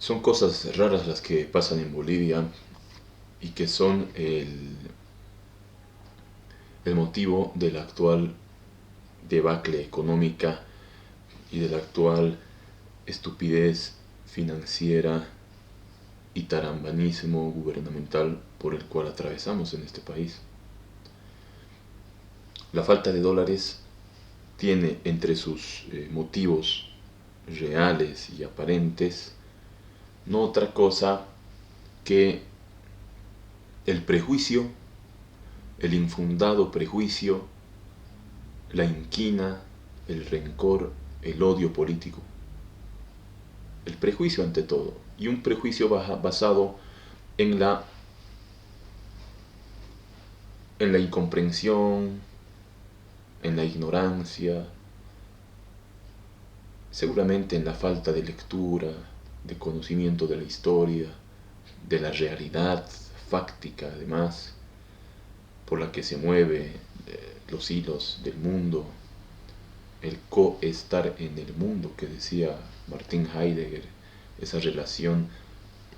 Son cosas raras las que pasan en Bolivia y que son el motivo de la actual debacle económica y de la actual estupidez financiera y tarambanismo gubernamental por el cual atravesamos en este país. La falta de dólares tiene entre sus motivos reales y aparentes no otra cosa que el prejuicio, el infundado prejuicio, la inquina, el rencor, el odio político. El prejuicio ante todo, y un prejuicio basado en la incomprensión, en la ignorancia, seguramente en la falta de lectura, de conocimiento de la historia, de la realidad fáctica además, por la que se mueve los hilos del mundo, el coestar en el mundo que decía Martin Heidegger, esa relación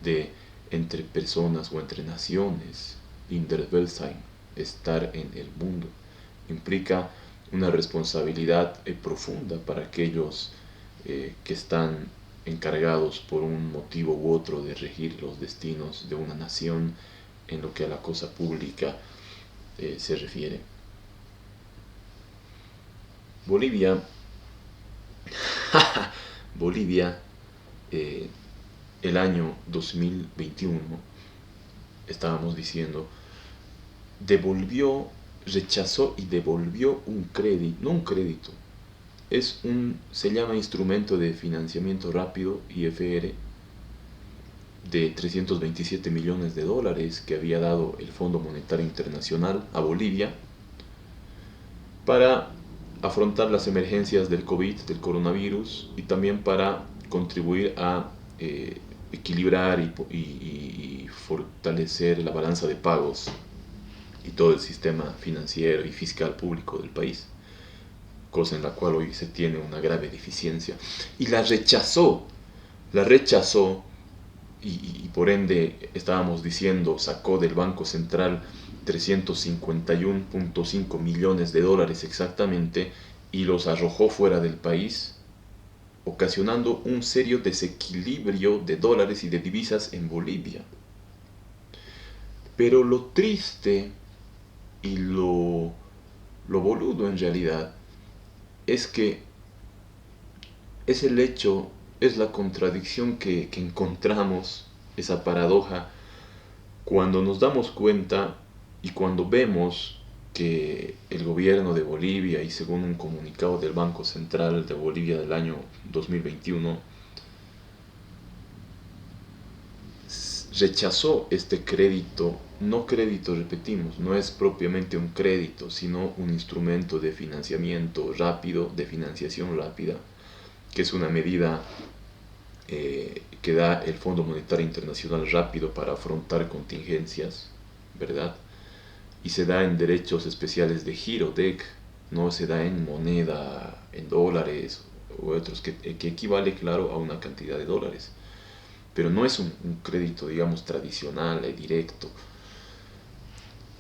de entre personas o entre naciones, in der Weltsein, estar en el mundo, implica una responsabilidad profunda para aquellos que están encargados por un motivo u otro de regir los destinos de una nación en lo que a la cosa pública se refiere. Bolivia, Bolivia, el año 2021, estábamos diciendo, rechazó y devolvió un crédito, no un crédito, se llama Instrumento de Financiamiento Rápido, IFR, de 327 millones de dólares que había dado el Fondo Monetario Internacional a Bolivia para afrontar las emergencias del COVID, del coronavirus, y también para contribuir a equilibrar y fortalecer la balanza de pagos y todo el sistema financiero y fiscal público del país, cosa en la cual hoy se tiene una grave deficiencia. Y la rechazó y por ende estábamos diciendo, sacó del Banco Central 351.5 millones de dólares exactamente y los arrojó fuera del país, ocasionando un serio desequilibrio de dólares y de divisas en Bolivia. Pero lo triste y lo boludo en realidad es que es el hecho, es la contradicción que encontramos, esa paradoja, cuando nos damos cuenta y cuando vemos que el gobierno de Bolivia, y según un comunicado del Banco Central de Bolivia del año 2021, rechazó este crédito, no crédito, repetimos, no es propiamente un crédito, sino un instrumento de financiamiento rápido, de financiación rápida, que es una medida que da el Fondo Monetario Internacional rápido para afrontar contingencias, ¿verdad? Y se da en derechos especiales de giro, DEC, no se da en moneda, en dólares u otros, que equivale, claro, a una cantidad de dólares. Pero no es un crédito, digamos, tradicional y directo.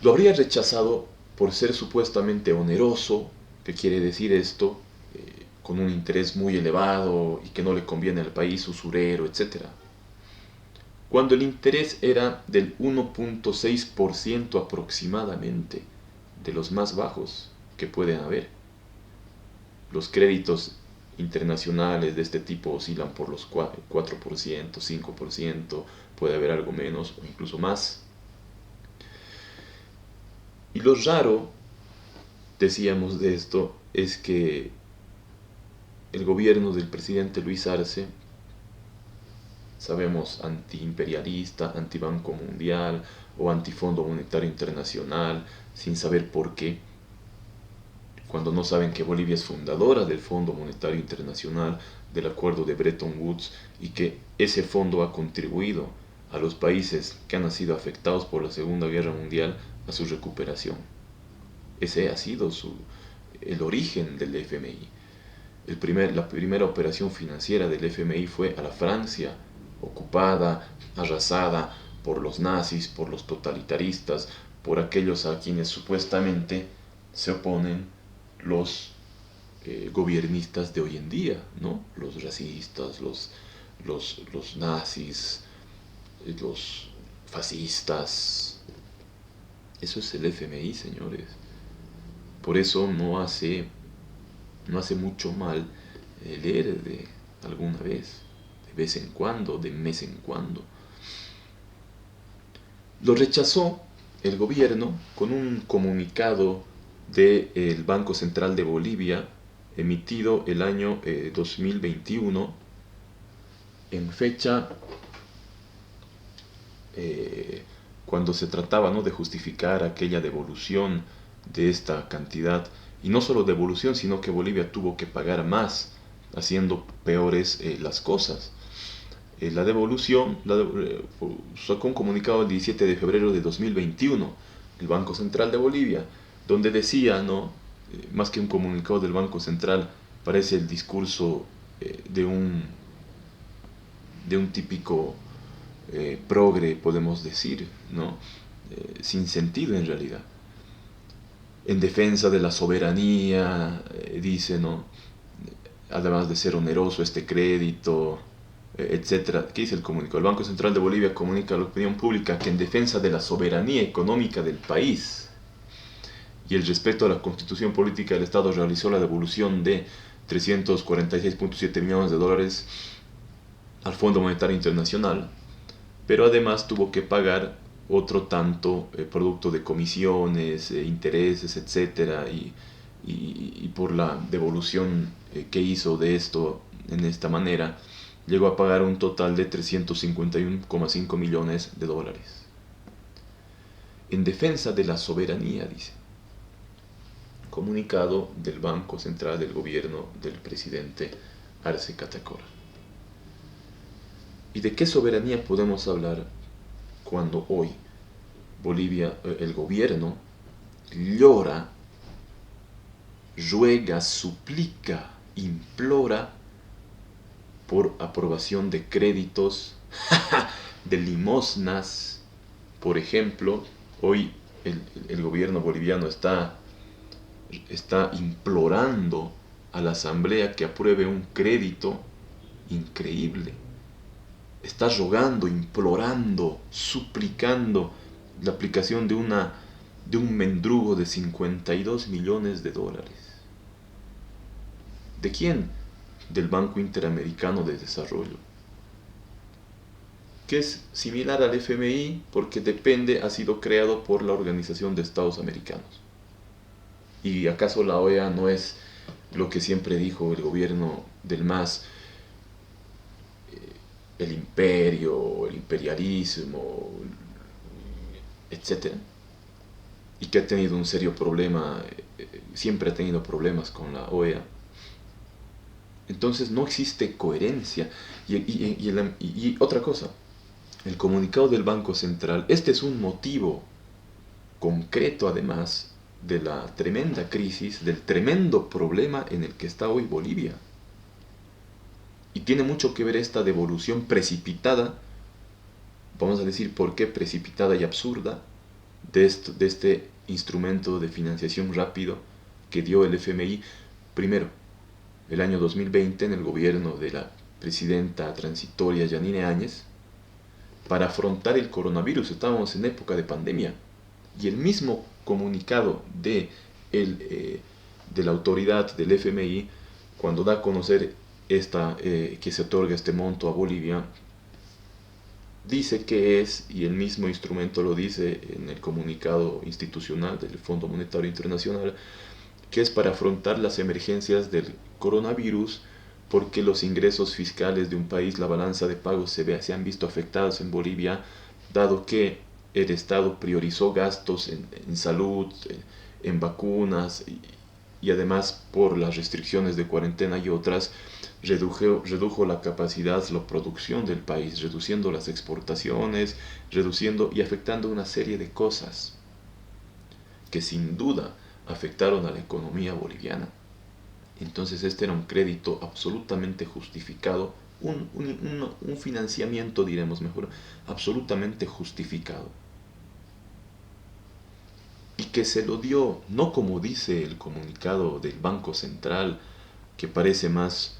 Lo habría rechazado por ser supuestamente oneroso, que quiere decir esto, con un interés muy elevado y que no le conviene al país, usurero, etc. Cuando el interés era del 1.6% aproximadamente, de los más bajos que pueden haber. Los créditos internacionales de este tipo oscilan por los 4%, 5%, puede haber algo menos o incluso más. Y lo raro, decíamos de esto, es que el gobierno del presidente Luis Arce, sabemos, antiimperialista, antibanco mundial o antifondo monetario internacional, sin saber por qué, cuando no saben que Bolivia es fundadora del Fondo Monetario Internacional, del acuerdo de Bretton Woods, y que ese fondo ha contribuido a los países que han sido afectados por la Segunda Guerra Mundial a su recuperación. Ese ha sido el origen del FMI. La primera operación financiera del FMI fue a la Francia, ocupada, arrasada por los nazis, por los totalitaristas, por aquellos a quienes supuestamente se oponen los gobiernistas de hoy en día, ¿no? Los racistas, los nazis, los fascistas. Eso es el FMI, señores. Por eso no hace mucho mal leer de alguna vez en cuando, de mes en cuando. Lo rechazó el gobierno con un comunicado del Banco Central de Bolivia emitido el año 2021 en fecha cuando se trataba, ¿no?, de justificar aquella devolución de esta cantidad, y no solo devolución, sino que Bolivia tuvo que pagar más, haciendo peores las cosas. La devolución sacó un comunicado el 17 de febrero de 2021, el Banco Central de Bolivia, donde decía, ¿no? Más que un comunicado del Banco Central, parece el discurso de un típico progre, podemos decir, ¿no? Sin sentido en realidad. En defensa de la soberanía, dice, ¿no? Además de ser oneroso este crédito, etcétera. ¿Qué dice el comunicado? El Banco Central de Bolivia comunica a la opinión pública que en defensa de la soberanía económica del país y el respeto a la constitución política del Estado realizó la devolución de 346.7 millones de dólares al Fondo Monetario Internacional, pero además tuvo que pagar otro tanto producto de comisiones, intereses, etcétera, y por la devolución que hizo de esto en esta manera, llegó a pagar un total de 351,5 millones de dólares. En defensa de la soberanía, dice. Comunicado del Banco Central del Gobierno del presidente Arce Catacora. ¿Y de qué soberanía podemos hablar cuando hoy Bolivia, el gobierno, llora, ruega, suplica, implora por aprobación de créditos, de limosnas? Por ejemplo, hoy el gobierno boliviano está implorando a la asamblea que apruebe un crédito increíble. Está rogando, implorando, suplicando la aplicación de un mendrugo de 52 millones de dólares. ¿De quién? Del Banco Interamericano de Desarrollo, que es similar al FMI porque ha sido creado por la Organización de Estados Americanos. ¿Y acaso la OEA no es lo que siempre dijo el gobierno del MAS? El imperio, el imperialismo, etcétera, y que ha tenido un serio problema, siempre ha tenido problemas con la OEA. Entonces no existe coherencia. Y otra cosa, el comunicado del Banco Central, este es un motivo concreto además de la tremenda crisis, del tremendo problema en el que está hoy Bolivia. Y tiene mucho que ver esta devolución precipitada, vamos a decir por qué precipitada y absurda, de este instrumento de financiación rápido que dio el FMI, primero, el año 2020, en el gobierno de la presidenta transitoria Yanine Áñez, para afrontar el coronavirus. Estábamos en época de pandemia. Y el mismo comunicado de la autoridad del FMI, cuando da a conocer que se otorga este monto a Bolivia, dice que es, y el mismo instrumento lo dice en el comunicado institucional del Fondo Monetario Internacional, que es para afrontar las emergencias del coronavirus, porque los ingresos fiscales de un país, la balanza de pagos se han visto afectados en Bolivia, dado que el Estado priorizó gastos en salud, en vacunas, y además por las restricciones de cuarentena y otras, redujo la capacidad, la producción del país, reduciendo las exportaciones, reduciendo y afectando una serie de cosas que sin duda afectaron a la economía boliviana. Entonces este era un crédito absolutamente justificado un financiamiento, diremos mejor, absolutamente justificado. Y que se lo dio, no como dice el comunicado del Banco Central, que parece más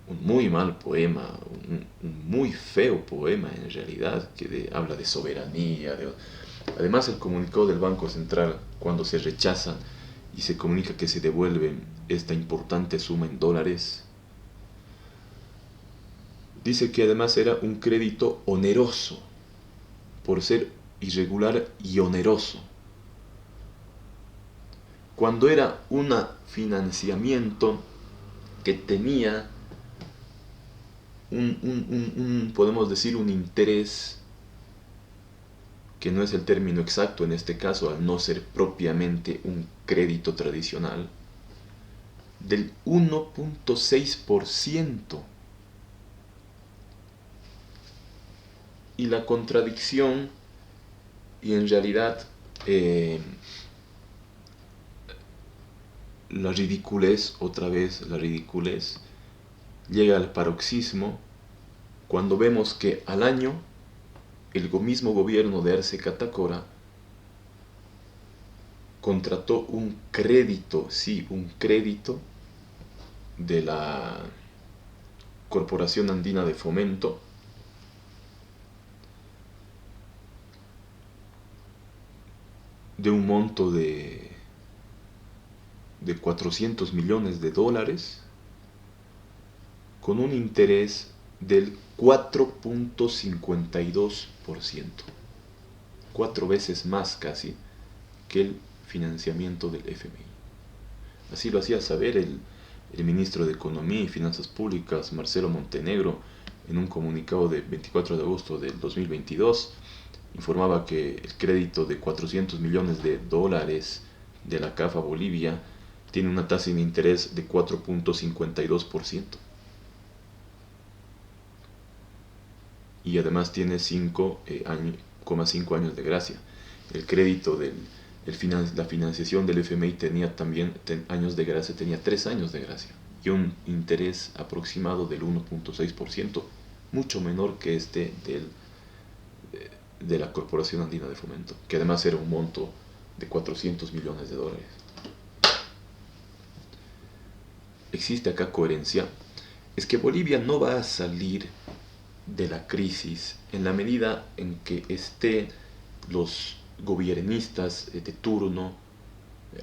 un muy mal poema, un muy feo poema en realidad, que habla de soberanía. Además, el comunicado del Banco Central, cuando se rechaza y se comunica que se devuelve esta importante suma en dólares, dice que además era un crédito oneroso, por ser irregular y oneroso, cuando era un financiamiento que tenía podemos decir, un interés, que no es el término exacto en este caso, al no ser propiamente un crédito tradicional, del 1.6%. Y la contradicción, y en realidad la ridiculez, otra vez la ridiculez, llega al paroxismo cuando vemos que al año el mismo gobierno de Arce Catacora contrató un crédito, sí, un crédito de la Corporación Andina de Fomento, de un monto de 400 millones de dólares, con un interés del 4.52%, 4 veces más casi que el financiamiento del FMI. Así lo hacía saber el ministro de Economía y Finanzas Públicas, Marcelo Montenegro, en un comunicado de 24 de agosto del 2022. Informaba que el crédito de 400 millones de dólares de la CAF a Bolivia tiene una tasa de interés de 4.52%. Y además tiene 5,5 años de gracia. El crédito la financiación del FMI tenía también años de gracia, tenía 3 años de gracia y un interés aproximado del 1.6%, mucho menor que este de la Corporación Andina de Fomento, que además era un monto de 400 millones de dólares. Existe acá coherencia. Es que Bolivia no va a salir de la crisis en la medida en que estén los gobiernistas de turno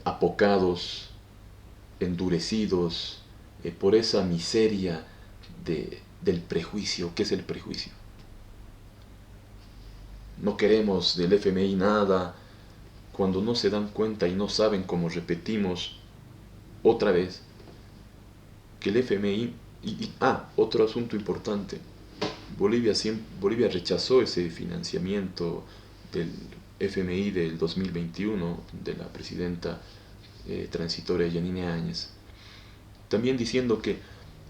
apocados, endurecidos por esa miseria del prejuicio. ¿Qué es el prejuicio? No queremos del FMI nada, cuando no se dan cuenta y no saben, como repetimos otra vez, que el FMI... otro asunto importante. Bolivia rechazó ese financiamiento del FMI del 2021 de la presidenta transitoria Yanine Áñez, también diciendo que,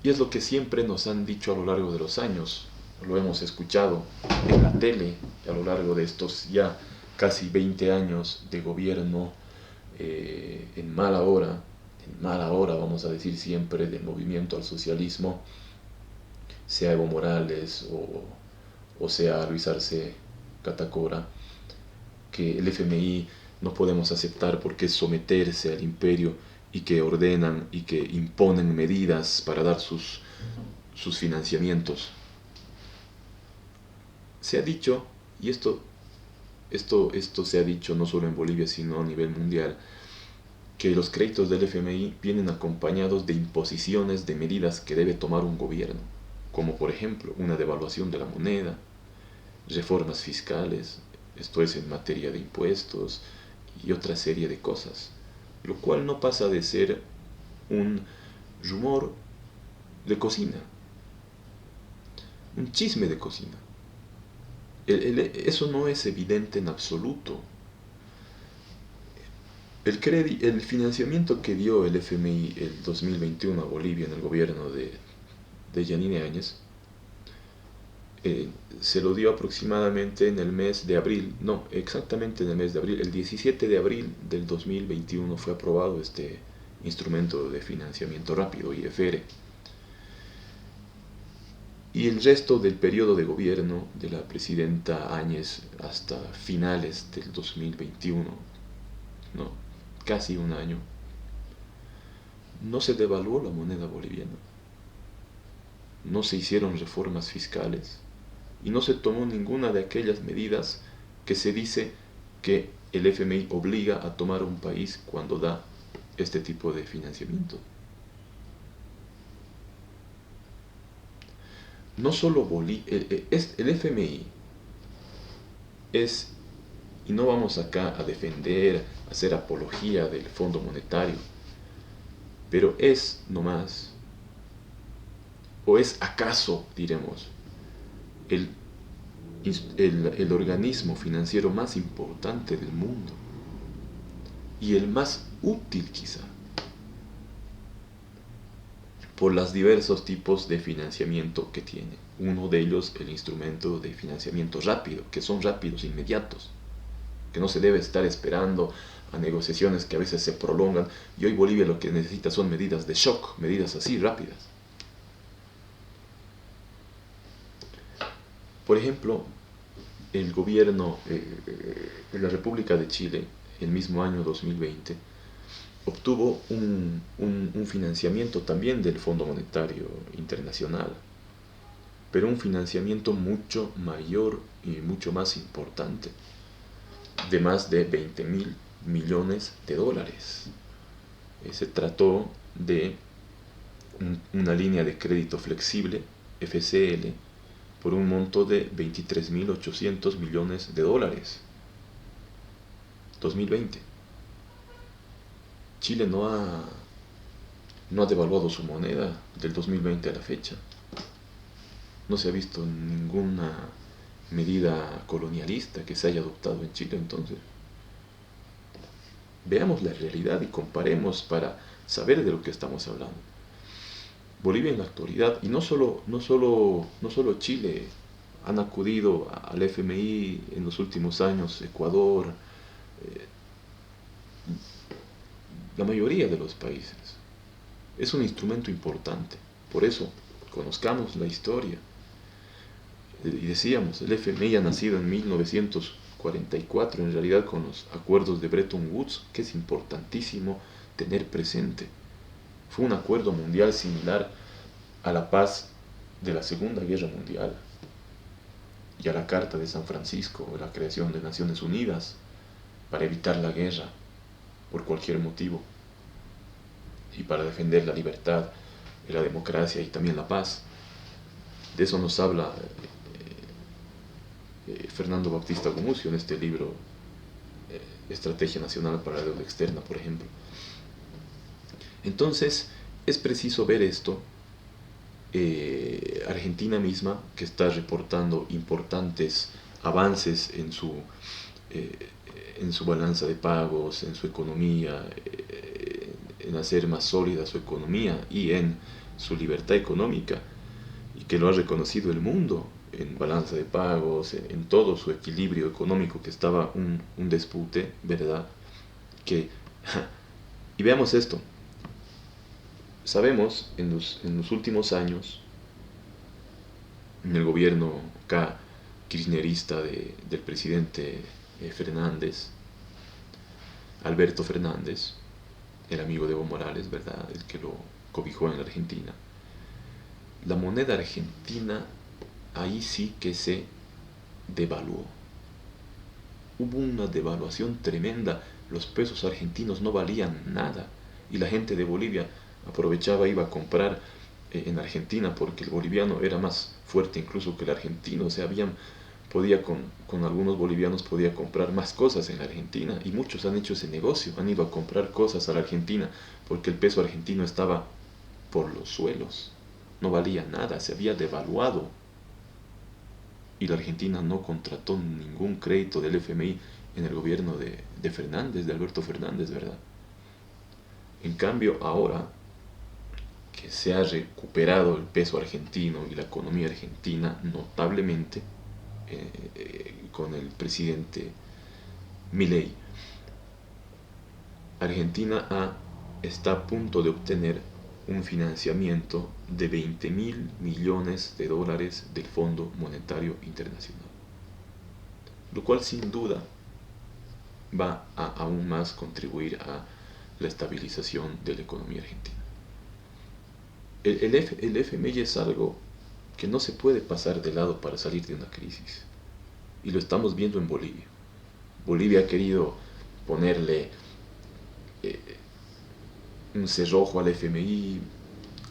y es lo que siempre nos han dicho a lo largo de los años, lo hemos escuchado en la tele a lo largo de estos ya casi 20 años de gobierno en mala hora, vamos a decir siempre, del movimiento al socialismo, sea Evo Morales o sea Luis Arce Catacora, que el FMI no podemos aceptar porque es someterse al imperio, y que ordenan y que imponen medidas para dar sus financiamientos. Se ha dicho, y esto se ha dicho no solo en Bolivia sino a nivel mundial, que los créditos del FMI vienen acompañados de imposiciones de medidas que debe tomar un gobierno, como por ejemplo una devaluación de la moneda, reformas fiscales, esto es en materia de impuestos y otra serie de cosas, lo cual no pasa de ser un rumor de cocina, un chisme de cocina. Eso no es evidente en absoluto. El financiamiento que dio el FMI el 2021 a Bolivia en el gobierno de Yanine Áñez se lo dio aproximadamente en el mes de abril, no, exactamente en el mes de abril, el 17 de abril del 2021 fue aprobado este instrumento de financiamiento rápido, IFR. Y el resto del periodo de gobierno de la presidenta Áñez hasta finales del 2021, ¿no? Casi un año, no se devaluó la moneda boliviana, no se hicieron reformas fiscales y no se tomó ninguna de aquellas medidas que se dice que el FMI obliga a tomar a un país cuando da este tipo de financiamiento. No solo el FMI es, y no vamos acá a defender, a hacer apología del Fondo Monetario, pero es nomás, o es acaso, diremos, el, el organismo financiero más importante del mundo y el más útil quizá, por los diversos tipos de financiamiento que tiene. Uno de ellos, el instrumento de financiamiento rápido, que son rápidos, inmediatos, que no se debe estar esperando a negociaciones que a veces se prolongan, y hoy Bolivia lo que necesita son medidas de shock, medidas así rápidas. Por ejemplo, el gobierno de la República de Chile, el mismo año 2020, obtuvo un financiamiento también del Fondo Monetario Internacional, pero un financiamiento mucho mayor y mucho más importante, de más de 20.000 millones de dólares. Se trató de una línea de crédito flexible, FCL, por un monto de 23.800 millones de dólares. 2020. Chile no ha devaluado su moneda del 2020 a la fecha. No se ha visto ninguna medida colonialista que se haya adoptado en Chile. Entonces, veamos la realidad y comparemos para saber de lo que estamos hablando. Bolivia en la actualidad, y no solo Chile, han acudido al FMI en los últimos años, Ecuador, la mayoría de los países. Es un instrumento importante, por eso conozcamos la historia. Y decíamos, el FMI ha nacido en 1944, en realidad con los acuerdos de Bretton Woods, que es importantísimo tener presente. Fue un acuerdo mundial similar a la paz de la Segunda Guerra Mundial y a la Carta de San Francisco, la creación de Naciones Unidas para evitar la guerra por cualquier motivo y para defender la libertad, la democracia y también la paz. De eso nos habla Fernando Bautista Gumucio en este libro, Estrategia Nacional para la Deuda Externa, por ejemplo. Entonces, es preciso ver esto. Argentina misma, que está reportando importantes avances en su balanza de pagos, en su economía, en hacer más sólida su economía y en su libertad económica, y que lo ha reconocido el mundo en balanza de pagos, en todo su equilibrio económico, que estaba un dispute, ¿verdad? Y veamos esto. Sabemos en los últimos años, en el gobierno acá kirchnerista del presidente Fernández, Alberto Fernández, el amigo de Evo Morales, ¿verdad? El que lo cobijó en la Argentina. La moneda argentina ahí sí que se devaluó. Hubo una devaluación tremenda. Los pesos argentinos no valían nada y la gente de Bolivia aprovechaba, iba a comprar en Argentina porque el boliviano era más fuerte incluso que el argentino. O sea, con algunos bolivianos podía comprar más cosas en la Argentina, y muchos han hecho ese negocio, han ido a comprar cosas a la Argentina porque el peso argentino estaba por los suelos, no valía nada, se había devaluado, y la Argentina no contrató ningún crédito del FMI en el gobierno de Fernández, de Alberto Fernández, ¿verdad? En cambio, ahora que se ha recuperado el peso argentino y la economía argentina notablemente, con el presidente Milei, Argentina está a punto de obtener un financiamiento de 20.000 millones de dólares del Fondo Monetario Internacional, lo cual sin duda va a aún más contribuir a la estabilización de la economía argentina. El FMI es algo que no se puede pasar de lado para salir de una crisis, y lo estamos viendo en Bolivia. Bolivia ha querido ponerle un cerrojo al FMI,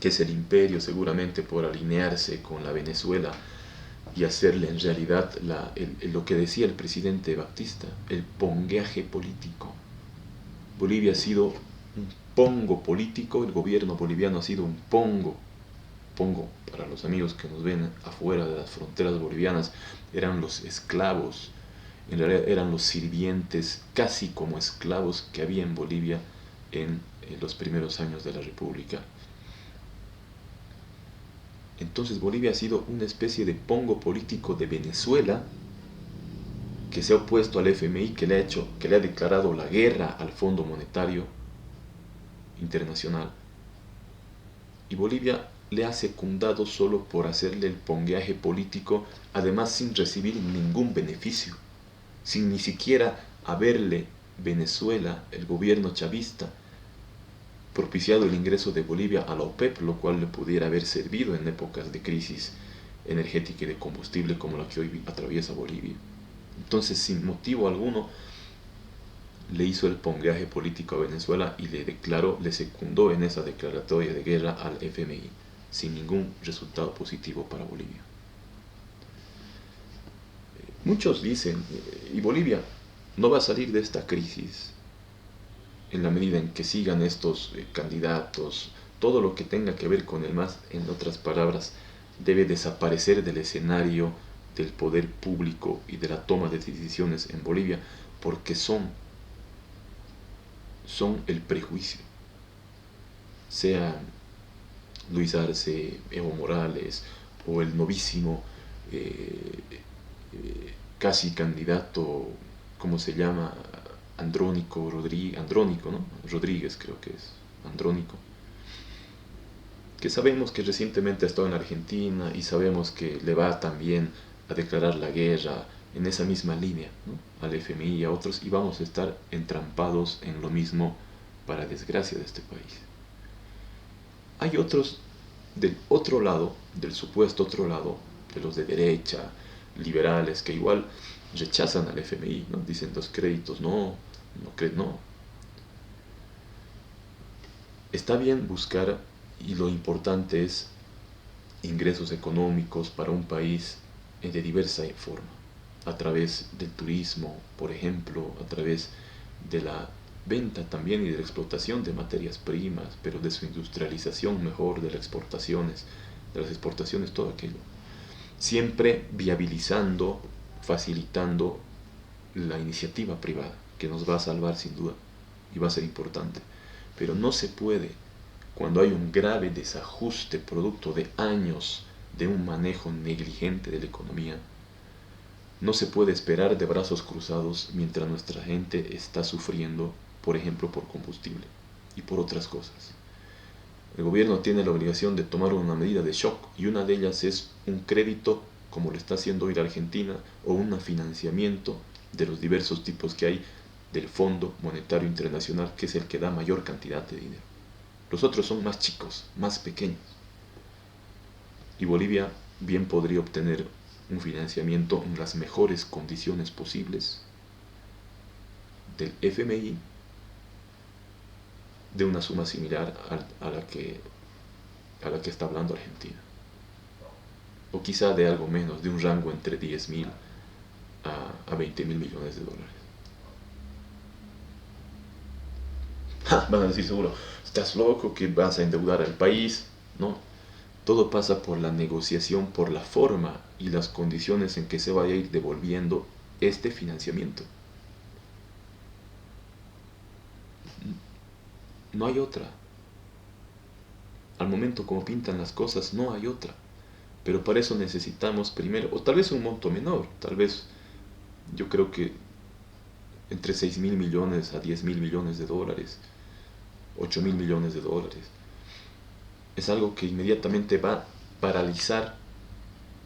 que es el imperio, seguramente por alinearse con la Venezuela y hacerle en realidad lo que decía el presidente Batista, el pongueaje político. Bolivia ha sido un pongo político, el gobierno boliviano ha sido un pongo. Pongo, para los amigos que nos ven afuera de las fronteras bolivianas, eran los esclavos, en realidad eran los sirvientes, casi como esclavos que había en Bolivia en los primeros años de la República. Entonces Bolivia ha sido una especie de pongo político de Venezuela, que se ha opuesto al FMI, que le ha declarado la guerra al Fondo Monetario Internacional, y Bolivia le ha secundado solo por hacerle el pongueaje político, además sin recibir ningún beneficio, sin ni siquiera haberle Venezuela, el gobierno chavista, propiciado el ingreso de Bolivia a la OPEP, lo cual le pudiera haber servido en épocas de crisis energética y de combustible como la que hoy atraviesa Bolivia. Entonces, sin motivo alguno, le hizo el pongueaje político a Venezuela y le secundó en esa declaratoria de guerra al FMI, sin ningún resultado positivo para Bolivia. Muchos dicen, y Bolivia no va a salir de esta crisis en la medida en que sigan estos candidatos, todo lo que tenga que ver con el MAS, en otras palabras, debe desaparecer del escenario del poder público y de la toma de decisiones en Bolivia, porque son el prejuicio. Sea Luis Arce, Evo Morales o el novísimo casi candidato, ¿cómo se llama? Andrónico, ¿no? Rodríguez creo que es, Andrónico, que sabemos que recientemente ha estado en Argentina y sabemos que le va también a declarar la guerra en esa misma línea, ¿no? Al FMI y a otros, y vamos a estar entrampados en lo mismo, para desgracia de este país. Hay otros del otro lado, del supuesto otro lado, de los de derecha, liberales, que igual rechazan al FMI, ¿no? Dicen los créditos no. Está bien buscar, y lo importante es ingresos económicos para un país de diversa forma, a través del turismo, por ejemplo, a través de la venta también y de la explotación de materias primas, pero de su industrialización mejor, de las exportaciones, todo aquello. Siempre viabilizando, facilitando la iniciativa privada, que nos va a salvar sin duda y va a ser importante. Pero no se puede, cuando hay un grave desajuste producto de años de un manejo negligente de la economía, no se puede esperar de brazos cruzados mientras nuestra gente está sufriendo, por ejemplo, por combustible y por otras cosas. El gobierno tiene la obligación de tomar una medida de shock, y una de ellas es un crédito, como lo está haciendo hoy la Argentina, o un financiamiento de los diversos tipos que hay del Fondo Monetario Internacional, que es el que da mayor cantidad de dinero. Los otros son más chicos, más pequeños. Y Bolivia bien podría obtener un financiamiento en las mejores condiciones posibles del FMI, de una suma similar a la que está hablando Argentina. O quizá de algo menos, de un rango entre 10.000 a 20.000 millones de dólares. Van a decir seguro, ¿estás loco que vas a endeudar al país? No, todo pasa por la negociación, por la forma y las condiciones en que se vaya a ir devolviendo este financiamiento. No hay otra. Al momento como pintan las cosas, no hay otra. Pero para eso necesitamos primero, o tal vez un monto menor, tal vez yo creo que entre 6.000 millones a 10.000 millones de dólares, 8.000 millones de dólares. es algo que inmediatamente va a paralizar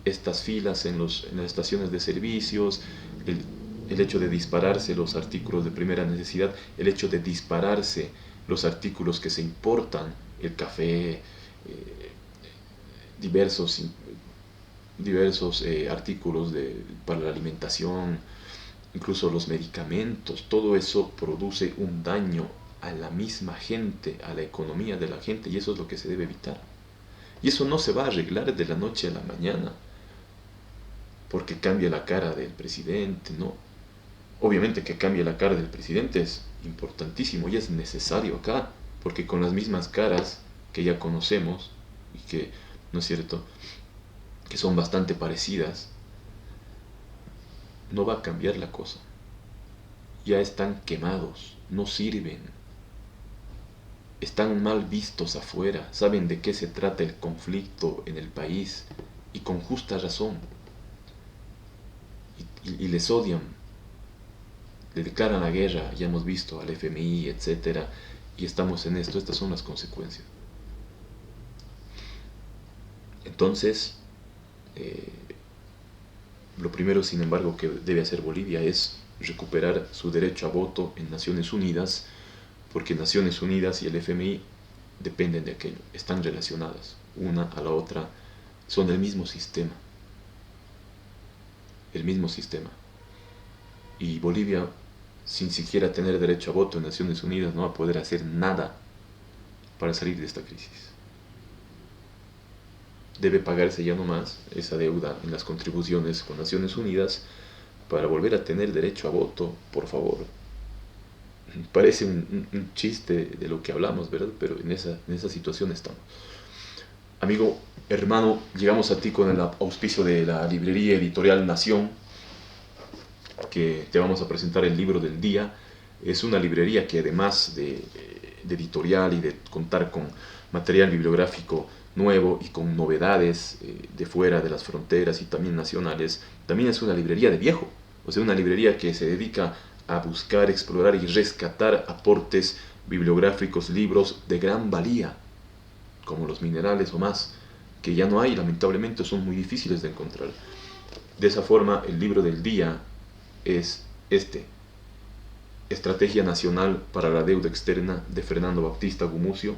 estas filas en las estaciones de servicios, el, el hecho de dispararse los artículos de primera necesidad, el hecho de dispararse los artículos que se importan, el café, diversos, diversos artículos para la alimentación, incluso los medicamentos, todo eso produce un daño a la misma gente, a la economía de la gente, y eso es lo que se debe evitar. Y eso no se va a arreglar de la noche a la mañana, porque cambia la cara del presidente, no. Obviamente que cambie la cara del presidente es importantísimo y es necesario acá, porque con las mismas caras que ya conocemos, y que, ¿no es cierto?, que son bastante parecidas, no va a cambiar la cosa. Ya están quemados, no sirven, están mal vistos afuera, saben de qué se trata el conflicto en el país, y con justa razón, y les odian, le declaran la guerra, ya hemos visto, al FMI, etcétera, y estamos en esto, estas son las consecuencias. Entonces, lo primero, sin embargo, que debe hacer Bolivia es recuperar su derecho a voto en Naciones Unidas, porque Naciones Unidas y el FMI dependen de aquello, están relacionadas, una a la otra, son el mismo sistema. El mismo sistema. Y Bolivia, sin siquiera tener derecho a voto en Naciones Unidas, no va a poder hacer nada para salir de esta crisis. Debe pagarse ya nomás esa deuda en las contribuciones con Naciones Unidas para volver a tener derecho a voto, por favor. Parece un chiste de lo que hablamos, ¿verdad? Pero en esa situación estamos. Amigo, hermano, llegamos a ti con el auspicio de la librería editorial Nación, que te vamos a presentar el libro del día. Es una librería que además de editorial y de contar con material bibliográfico nuevo y con novedades de fuera de las fronteras y también nacionales, también es una librería de viejo, o sea, una librería que se dedica a buscar, explorar y rescatar aportes bibliográficos, libros de gran valía, como los minerales o más, que ya no hay, lamentablemente son muy difíciles de encontrar. De esa forma, el libro del día es Estrategia Nacional para la Deuda Externa, de Fernando Baptista Gumucio,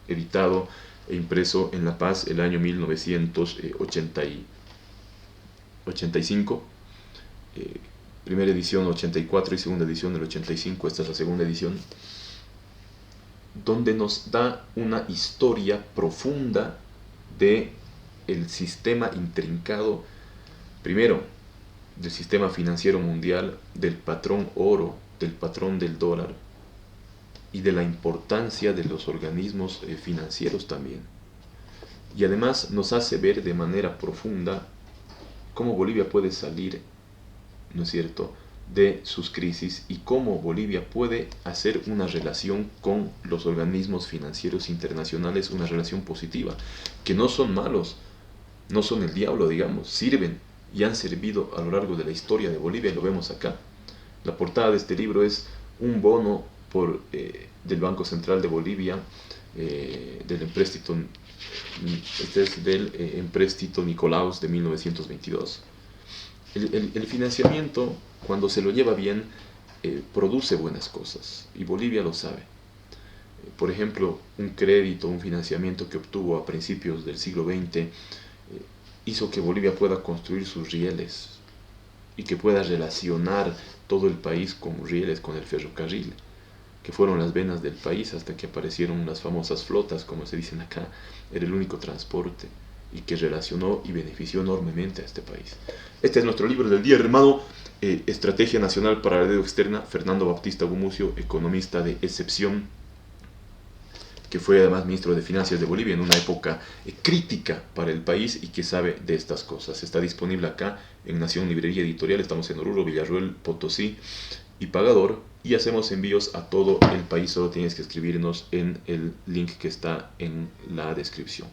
editado e impreso en La Paz el año 1985, primera edición 84 y segunda edición del 85, esta es la segunda edición, donde nos da una historia profunda de el sistema intrincado, primero, del sistema financiero mundial, del patrón oro, del patrón del dólar y de la importancia de los organismos financieros también. Y además nos hace ver de manera profunda cómo Bolivia puede salir, ¿no es cierto?, de sus crisis y cómo Bolivia puede hacer una relación con los organismos financieros internacionales, una relación positiva, que no son malos, no son el diablo, digamos, sirven y han servido a lo largo de la historia de Bolivia, y lo vemos acá. La portada de este libro es un bono del Banco Central de Bolivia, del empréstito, este es del empréstito Nicolaus de 1922. El financiamiento, cuando se lo lleva bien, produce buenas cosas, y Bolivia lo sabe. Por ejemplo, un crédito, un financiamiento que obtuvo a principios del siglo XX hizo que Bolivia pueda construir sus rieles y que pueda relacionar todo el país con rieles, con el ferrocarril, que fueron las venas del país hasta que aparecieron las famosas flotas, como se dicen acá. Era el único transporte y que relacionó y benefició enormemente a este país. Este es nuestro libro del día, hermano. Estrategia Nacional para la Deuda Externa, Fernando Baptista Gumucio, economista de excepción, que fue además ministro de Finanzas de Bolivia en una época crítica para el país y que sabe de estas cosas. Está disponible acá en Nación Librería Editorial, estamos en Oruro, Villarroel, Potosí y Pagador, y hacemos envíos a todo el país. Solo tienes que escribirnos en el link que está en la descripción.